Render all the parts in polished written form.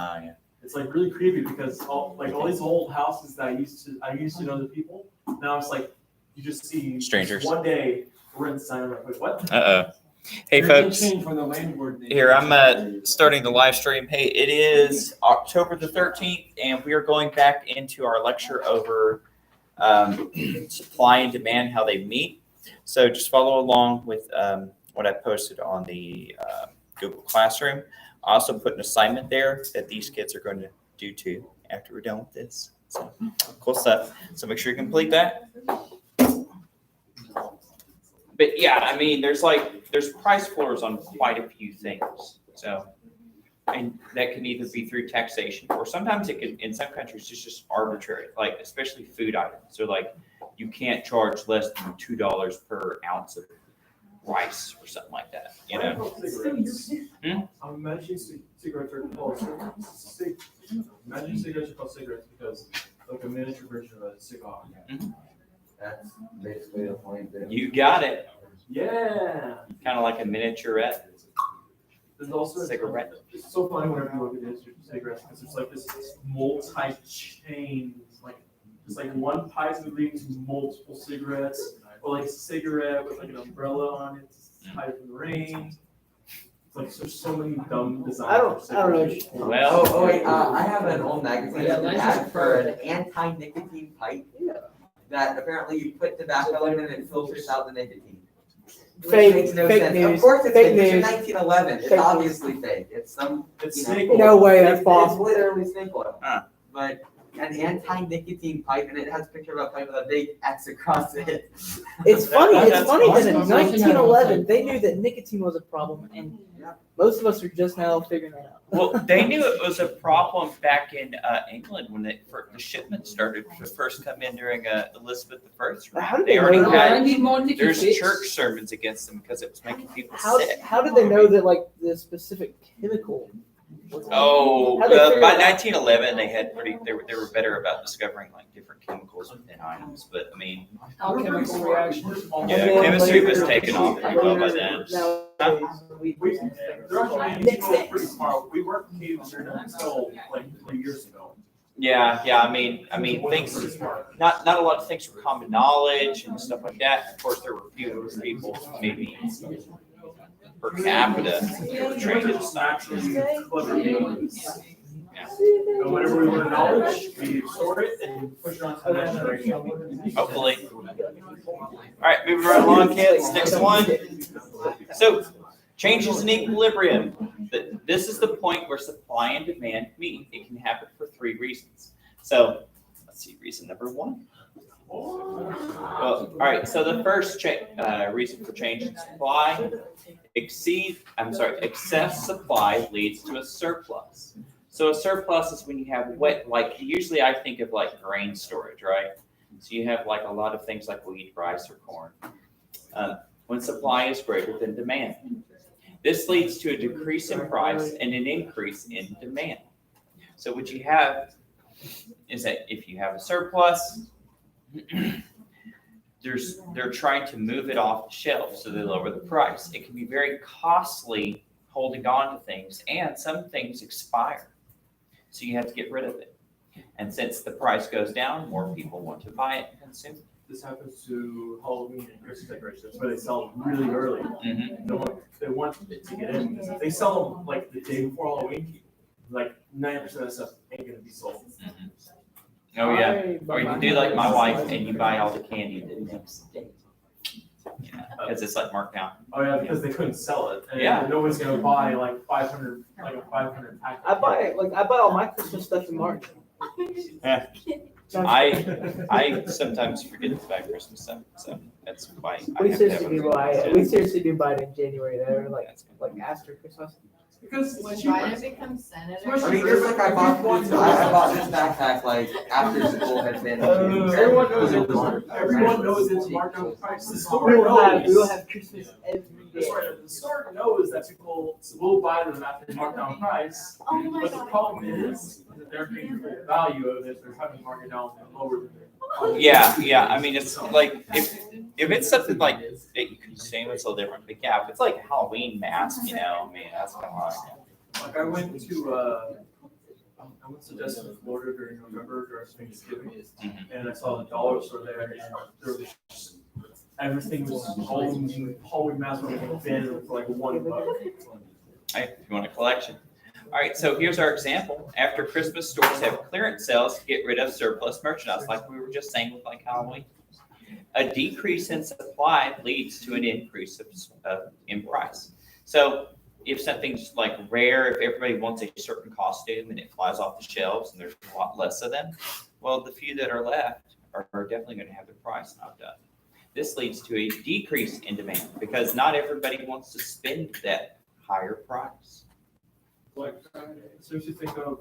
Yeah. It's like really creepy because all these old houses that I used to know the people. Now it's like you just see Strangers. one day rent sign. I'm like, wait, what? Hey folks, From the landlord. here I'm starting the live stream. Hey, it is October the 13th, and we are going back into our lecture over supply and demand, how they meet. So just follow along with what I posted on the Google Classroom. I also put an assignment there that these kids are going to do too after we're done with this. So cool stuff. So make sure you complete that. But yeah, I mean, there's price floors on quite a few things. So, and that can either be through taxation, or sometimes it can, in some countries, it's just arbitrary, like especially food items. So like you can't charge less than $2 per ounce of rice or something like that, you know? I'm imagining cigarettes are called cigarettes. Imagine cigarettes are called cigarettes because like a miniature version of a cigar. That's basically the point there. You got it. Yeah. Kind of like a miniaturette There's also cigarette. It's so funny whenever you look at the history of cigarettes because it's like this multi-chain, like it's like one pipe would lead to multiple cigarettes, or like a cigarette with like an umbrella on it to hide from the rain. It's like there's so many dumb designs. I don't know. Well, Oh wait, I have an old magazine ad for an anti-nicotine pipe that apparently you put tobacco in and it filters out the nicotine. Which Fake- makes no fake sense. news. Of course it's Fake fake. It's news. 1911. It's Fake news. obviously fake. It's some. It's you know, snake oil. No way, that's It's possible. literally snake oil. Huh. But an anti-nicotine pipe, and it has a picture of a pipe with a big X across it. It's funny. It's That's funny that awesome. in 1911 they knew that nicotine was a problem, and Yeah. most of us are just now figuring that out. well, they knew it was a problem back in England when the shipment started to first come in during Elizabeth I's reign. How did They they already know had. There's church sermons against them because it was making people sick. How did they know that like the specific chemical? was- Oh, How'd they figure by it out? 1911, they were better about discovering like different chemicals within items. But I mean, Alchemical reaction. yeah, And then chemistry was later- taken off pretty well by then. Nowadays, we- They're actually people pretty smart. We weren't caves until like 3 years ago. Yeah. I mean, things. Not a lot of things were common knowledge and stuff like that. Of course, there were fewer people, maybe per capita, who were trained in science. Clever names. And whenever we learn knowledge, we store it and push it on to the next generation. Hopefully. All right, moving right along, kids. Next one. So, changes in equilibrium. This is the point where supply and demand meet. It can happen for 3 reasons. So, let's see, reason number 1. Well, all right, so the first reason for change in supply, excess supply leads to a surplus. So a surplus is when you have usually I think of like grain storage, right? So you have like a lot of things like wheat, rice, or corn. When supply is greater than demand. This leads to a decrease in price and an increase in demand. So what you have is that if you have a surplus, they're trying to move it off the shelf, so they lower the price. It can be very costly holding on to things, and some things expire. So you have to get rid of it. And since the price goes down, more people want to buy it and consume it. This happens to Halloween and Christmas decorations. That's why they sell them really early. Mm-hmm. They want it to get in. If they sell them like the day before Halloween, like 90% of the stuff ain't gonna be sold. Mm-hmm. Oh yeah. Or you can do like my wife and you buy all the candy the next day. Yeah, because it's like marked down. Oh yeah, because they couldn't sell it. And Yeah. nobody's gonna buy like 500 pack. I buy all my Christmas stuff in March. Yeah. I sometimes forget to buy Christmas stuff, so that's why I We have to have seriously do buy it in January though, like after Christmas. Because When it's cheaper. Biden becomes senator. I mean, just like I bought this backpack like after school had been. Everyone knows it's marked down price. The store We will knows. have Christmas every That's day. right. The store knows that people will buy them at the marked down price. Oh my But the God. problem is that they're paying for the value of it. They're having to mark it down lower than Yeah. I mean, it's like if it's something like that you consume, it's a little different. But yeah, if it's like a Halloween mask, I mean, that's kind of like. Like I went to suggested in Florida during November during Thanksgiving, Mhm. and I saw the dollar store there, and there was just, everything was Halloween masks were abandoned for like $1. Hey, if you want a collection. All right, so here's our example. After Christmas, stores have clearance sales to get rid of surplus merchandise, like we were just saying with like Halloween. A decrease in supply leads to an increase in price. So if something's like rare, if everybody wants a certain costume and it flies off the shelves and there's a lot less of them, well, the few that are left are definitely going to have their price knocked up. This leads to a decrease in demand because not everybody wants to spend that higher price. Like, so if you think of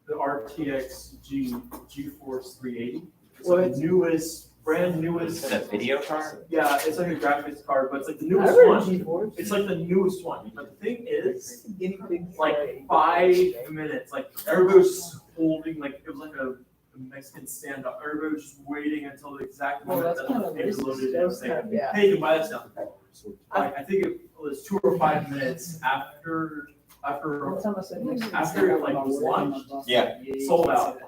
the RTX GeForce 380, it's like the newest, brand newest. Is that a video card? Yeah, it's like a graphics card, but it's like the I newest heard one. G4. It's like the newest one. But the thing is, Guinea pigs. like 5 minutes, like everybody was just holding, like it was like a Mexican standoff. Everybody was just waiting until the exact Well, moment that's that kind the of page racist. loaded That and was saying, kind of, yeah. hey, you can buy this now. I think it was 2 or 5 minutes after One time I said next to After, the- like, lunch? Yeah. sold out.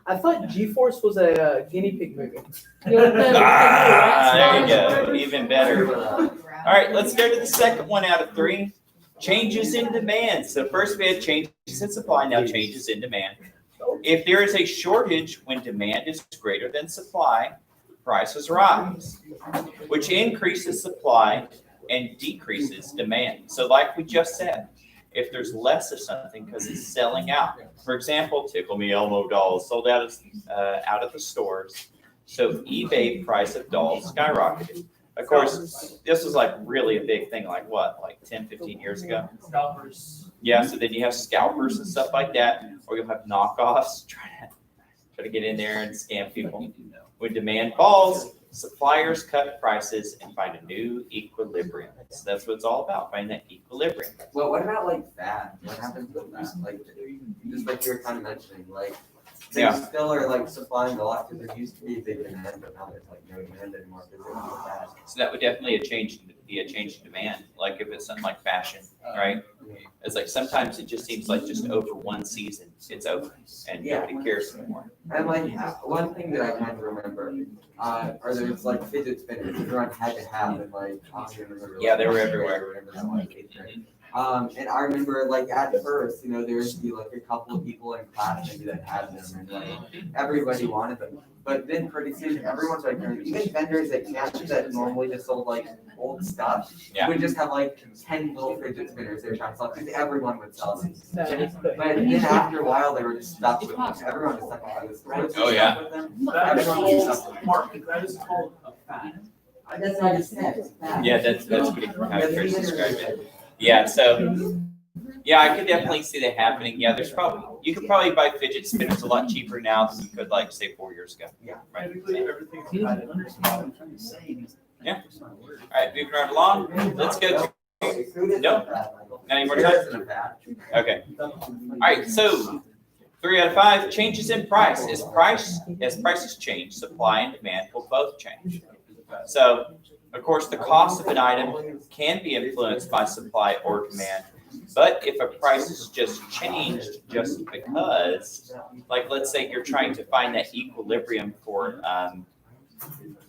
I thought G-Force was a guinea pig movie. Ah, there you go. Even better. All right, let's go to the second one out of 3. Changes in demand. So first we had changes in supply, now changes in demand. If there is a shortage when demand is greater than supply, prices rise, which increases supply and decreases demand. So like we just said, if there's less of something because it's selling out. For example, Tickle Me Elmo dolls sold out of the stores. So eBay price of dolls skyrocketed. Of course, this was like really a big thing, like what, like 10, 15 years ago? Scalpers. Yeah, so then you have scalpers and stuff like that, or you'll have knockoffs try to get in there and scam people. When demand falls, suppliers cut prices and find a new equilibrium. So that's what it's all about, finding that equilibrium. Well, what about like that? What happens with that? Like, just like you were kind of mentioning, like, they Yeah. still are like supplying a lot because there used to be a big demand, but now there's like no demand anymore because they're not that. So that would definitely be a change in demand, like if it's something like fashion, right? It's like sometimes it just seems like just over one season, it's over and nobody cares anymore. And like one thing that I kind of remember, are there's like fidget spinners everyone had to have, and like I don't even remember. Yeah, they were everywhere. Whatever that was, eighth grade. And I remember like at first, you know, there would be like a couple of people in class maybe that had them, and like everybody wanted them. But then pretty soon, everyone's like, even vendors that that normally just sold like old stuff, Yeah. would just have like 10 little fidget spinners they were trying to sell because everyone would sell them. No, it's But then after a while, they were just stuck with them. Everyone was stuck with this. Oh, yeah. With them. That is Everyone was stuck called, with them. Mark, that is called a fad. That's what I just said. it's bad. Yeah, that's pretty how Chris described it. Yeah, so yeah, I could definitely see that happening. Yeah, you could probably buy fidget spinners a lot cheaper now than you could like say 4 years ago. Yeah. Right. Technically, everything's divided. Yeah. All right, moving right along. Let's go to Food isn't Nope. bad, Michael. Not anymore Food time? isn't bad. Okay. All right, so 3 out of 5 changes in price. As prices change, supply and demand will both change. So, of course, the cost of an item can be influenced by supply or demand. But if a price is just changed just because, like let's say you're trying to find that equilibrium for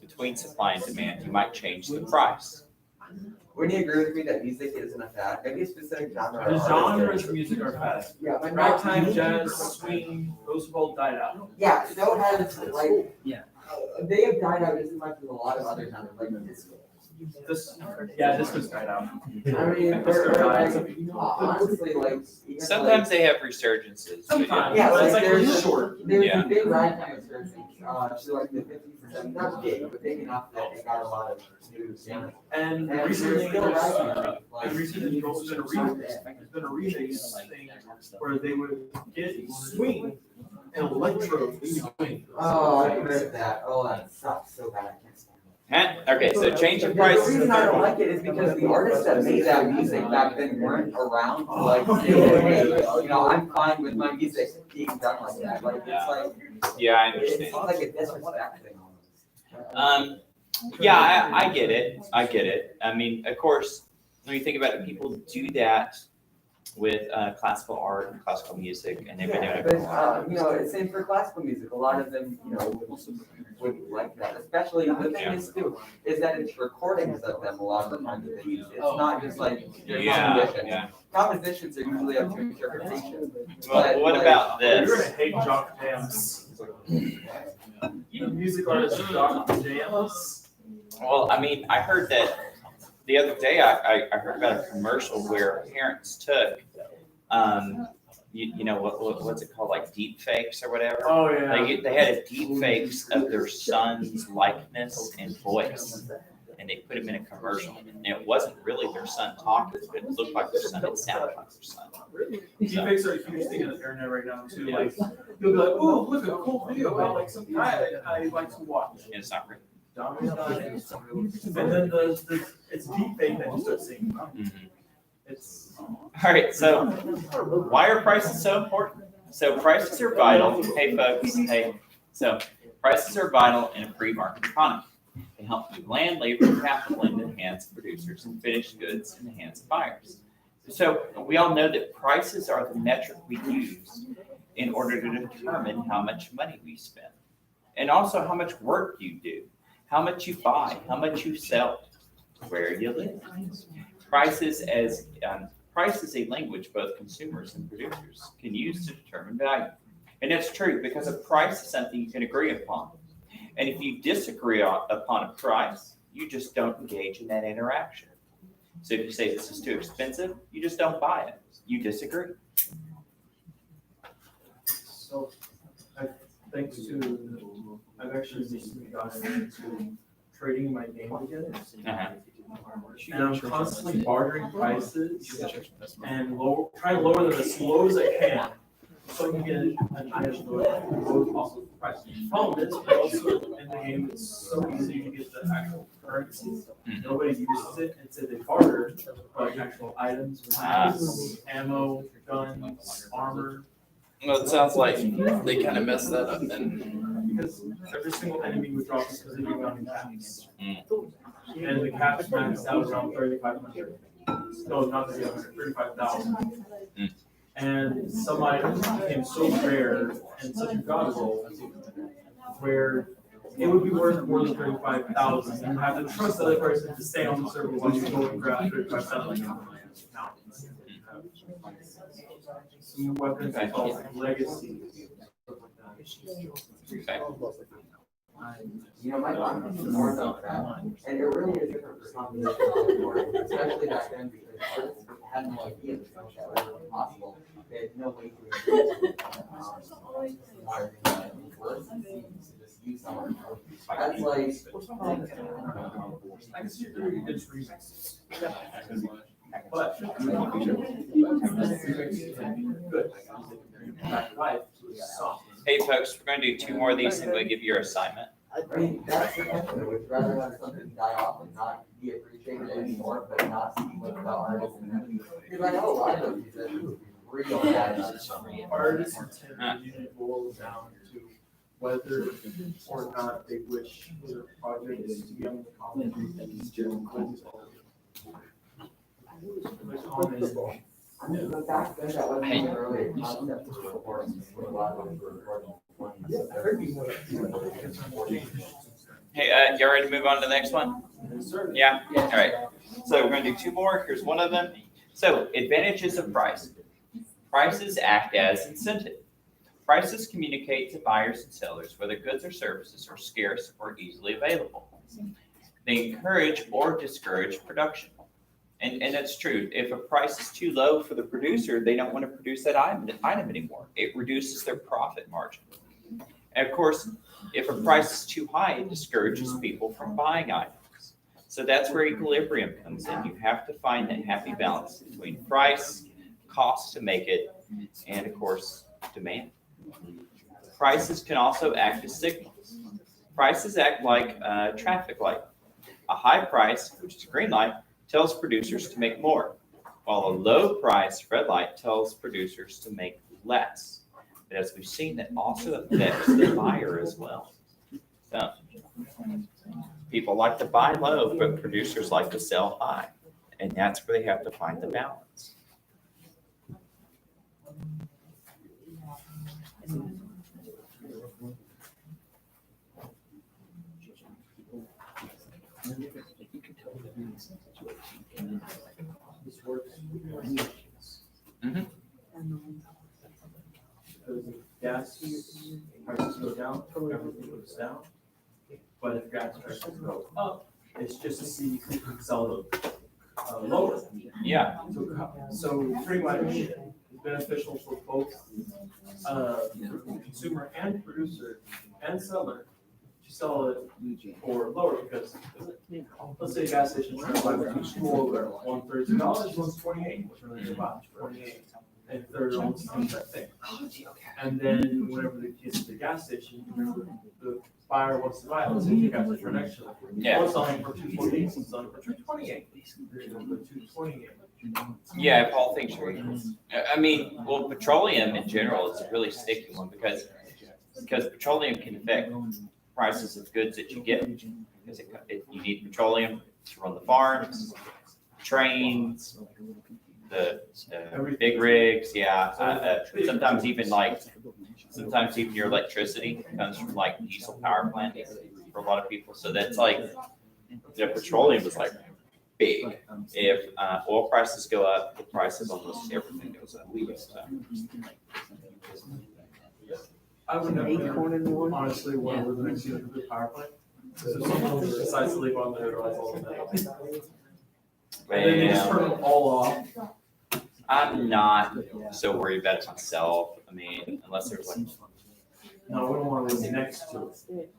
between supply and demand, you might change the price. Wouldn't you agree with me that music isn't a fad? Maybe a specific genre. or The artist genres is. of music are fad. Yeah, but not Ragtime, music. jazz, swing, those have all died out. Yeah, so has like. Yeah. They have died out just as much as a lot of other genres, like disco. This was died out. I mean, Disco they're died. like, honestly, like. even, Sometimes they have resurgences. But yeah. Sometimes, Yeah, but it's like like there's- really short. There was Yeah. a big ragtime resurgence, to like the 50s and 70s, not big, but big enough that it got a lot of new channels. And And recently, there's still ragtime, like. and recently there's been a remix thing where they would get swing and electro swing. Oh, I heard that. Oh, that sucks so bad. I can't stand it. Huh? Okay, so change in The price. reason I don't like it is because the artists that made that music back then weren't around to like say, hey, you know, I'm fine with my music being done like that. Like it's like Yeah, I it understand. seems like a disrespect thing almost. Yeah, I get it. I get it. I mean, of course, when you think about it, people do that with classical art and classical music, and they've been doing it But, for a while. it's same for classical music. A lot of them, would like that. Especially the thing is too, is that it's recordings of them a lot of the time that they use. It's not just like your compositions. Yeah. Compositions are usually up to interpretation. Well, what about You're gonna this? hate Jock Jams. Music artist Jock Jams. Well, I mean, I heard that the other day. I heard about a commercial where parents took, what's it called, like deep fakes or whatever. Oh, yeah. They had a deep fakes of their son's likeness and voice, and they put him in a commercial. And it wasn't really their son talking, but it looked like their son. It sounded like their son. Deepfakes are a huge thing on the internet right now too. Like, you'll be like, oh, look, a cool video about like some guy that I like to watch. And it's not real. And then it's deepfake that you start seeing. It's All right, so why are prices so important? So prices are vital. Hey, folks. Hey, so prices are vital in a free market economy. They help move land, labor, and capital into the hands of producers and finished goods in the hands of buyers. So we all know that prices are the metric we use in order to determine how much money we spend, and also how much work you do, how much you buy, how much you sell, where you live. Price is a language both consumers and producers can use to determine value. And it's true because a price is something you can agree upon. And if you disagree upon a price, you just don't engage in that interaction. So if you say this is too expensive, you just don't buy it. You disagree. so, thanks to, I've actually recently gotten into trading my game together. Uh-huh. And I'm constantly bartering prices and trying to lower them as low as I can, so I can get an item for the lowest possible price. Problem is, also in the game, it's so easy to get the actual currency. Nobody uses it, and so they barter like actual items, ammo, guns, armor. Well, it sounds like they kind of messed that up then. Because every single enemy withdraws because they do bounty caps. Mm. And the caps maxed out around 3,500. No, not 3,500, 35,000. Mm. And some items became so rare and such a god roll where it would be worth more than 35,000. And you have to trust the other person to stay on the server while you go and grab 35,000. Some weapons Okay. called legacy. Okay. My mom is more about that, and it really is different for composition, especially back then because artists had no idea that that was possible. They had no way to just use someone. That's like. I can see it's remixes. But good. Back life soft. Hey, folks, we're going to do 2 more of these and we'll give you your assignment. I mean, that's the question, would rather have something die off and not be appreciated anymore, but not see what the artist and because I know a lot of these are real bad. Artists tend to usually boil down to whether or not they wish their project is to be on the common. I mean, but back then, that wasn't an earlier concept of recording, a lot of them were recording. Hey, you ready to move on to the next one? Yeah? All right. So we're going to do 2 more. Here's one of them. So advantages of price. Prices act as incentive. Prices communicate to buyers and sellers whether goods or services are scarce or easily available. They encourage or discourage production. And that's true. If a price is too low for the producer, they don't want to produce that item anymore. It reduces their profit margin. And of course, if a price is too high, it discourages people from buying items. So that's where equilibrium comes in. You have to find that happy balance between price, cost to make it, and of course, demand. Prices can also act as signals. Prices act like a traffic light. A high price, which is a green light, tells producers to make more, while a low price red light tells producers to make less. But as we've seen, that also affects the buyer as well. So, people like to buy low, but producers like to sell high. And that's where they have to find the balance. This works. Mhm. Because if gas prices go down, everything goes down. But if gas prices go up, it's just to see who can sell them lower. Yeah, So pretty much it's beneficial for both, consumer and producer and seller to sell it for lower because let's say a gas station trying to buy for $2, one $30, one's 28, which really about 28. And third almost the same thing. And then whenever they get to the gas station, the buyer wants to buy it, let's say you guys are next to them. Yeah. One's selling for 248, one's selling for 228. They're gonna go 228. yeah, if all things are equal. I mean, well, petroleum in general is a really sticky one because petroleum can affect prices of goods that you get. Because you need petroleum to run the farms, trains, the big rigs, yeah. Sometimes even your electricity comes from like diesel power plants for a lot of people. So that's like, petroleum is like big. If oil prices go up, the price of almost everything goes up. So, I would never, honestly, want to live next to a nuclear power plant. So if someone decides to leave on there, it'll all of that. And then they just turn them all off. I'm not so worried about it myself. I mean, unless there's like, No, we don't want to live next to it.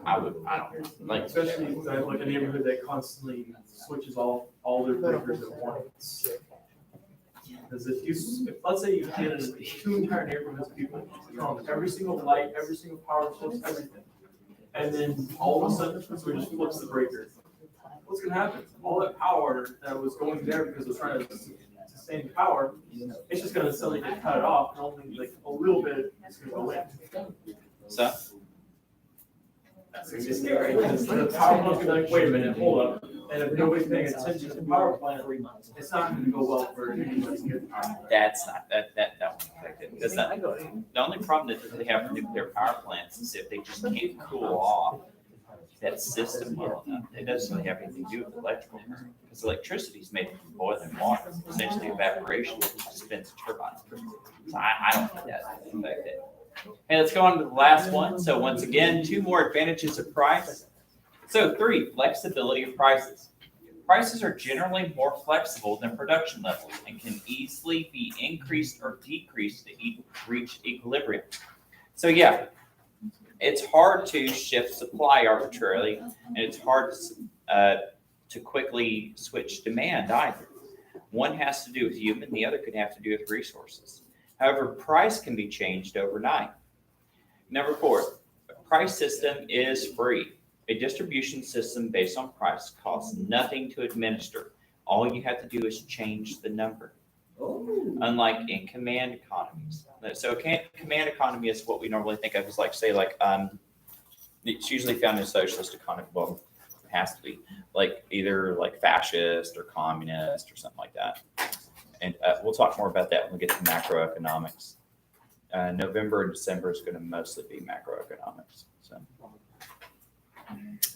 I don't like. Especially like a neighborhood that constantly switches off all their breakers at once. Because if let's say you get two entire neighborhoods of people on every single light, every single power source, everything. And then all of a sudden, someone just flips the breaker. What's gonna happen? All that power that was going there because it was trying to sustain power, it's just gonna suddenly get cut off and only like a little bit is gonna go in. So, That's gonna be scary because the power plant's gonna be like, wait a minute, hold up. And if nobody's paying attention to the power plant, it's not gonna go well for anybody to get the power plant. that's not, that won't affect it. Because the only problem that they have with nuclear power plants is if they just can't cool off that system well enough. It doesn't really have anything to do with electrical current. Because electricity is made from boiling water, essentially evaporation, which spins a turbine. So I don't think that will affect it. Hey, let's go on to the last one. So once again, 2 more advantages of price. So 3, flexibility of prices. Prices are generally more flexible than production levels and can easily be increased or decreased to reach equilibrium. So yeah, it's hard to shift supply arbitrarily, and it's hard to quickly switch demand either. One has to do with human, the other could have to do with resources. However, price can be changed overnight. Number 4, a price system is free. A distribution system based on price costs nothing to administer. All you have to do is change the number. Unlike in command economies. So command economy is what we normally think of as like, say, like, it's usually found in socialist economy. Well, it has to be like either like fascist or communist or something like that. And we'll talk more about that when we get to macroeconomics. November and December is going to mostly be macroeconomics. So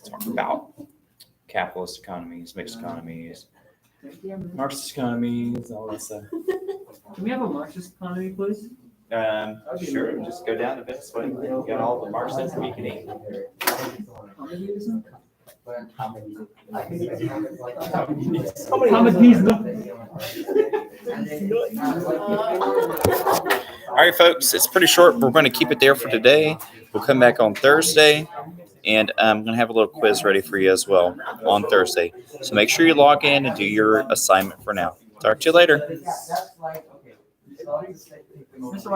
talk about capitalist economies, mixed economies, Marxist economies, all that stuff. Can we have a Marxist economy, please? Sure, just go down to Venezuela. You got all the Marxism you can eat. All right, folks, it's pretty short. We're going to keep it there for today. We'll come back on Thursday, and I'm going to have a little quiz ready for you as well on Thursday. So make sure you log in and do your assignment for now. Talk to you later. Mr.